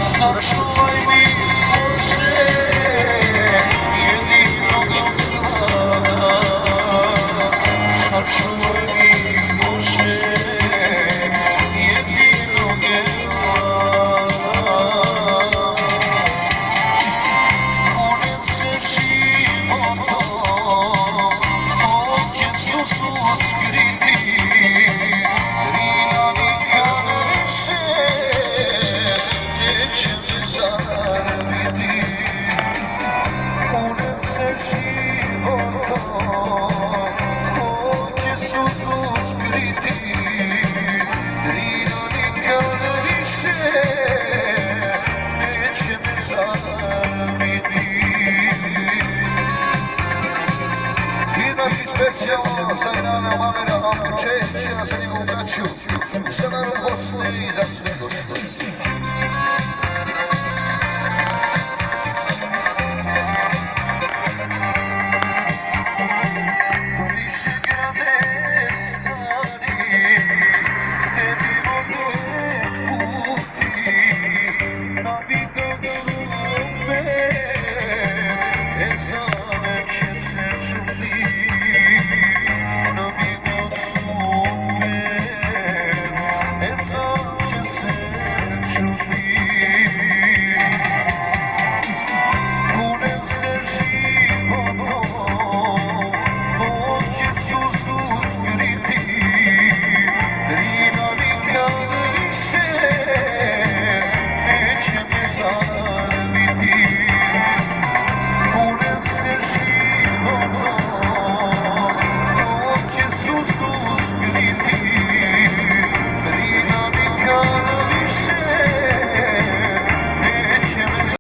sačuvaj mi Bože jedinog grada, sačuvaj mi Bože jedinog grada. Kunem se životom, oče su skriti, Drina nikad više neće me zabiti. Kunem se životom, oče su skriti, Drina nikad više neće me zabiti. Znači specijalno za Inana Mamera, Amka Čeća, za njegovu braću, za narod Bosne i za sve Bosne.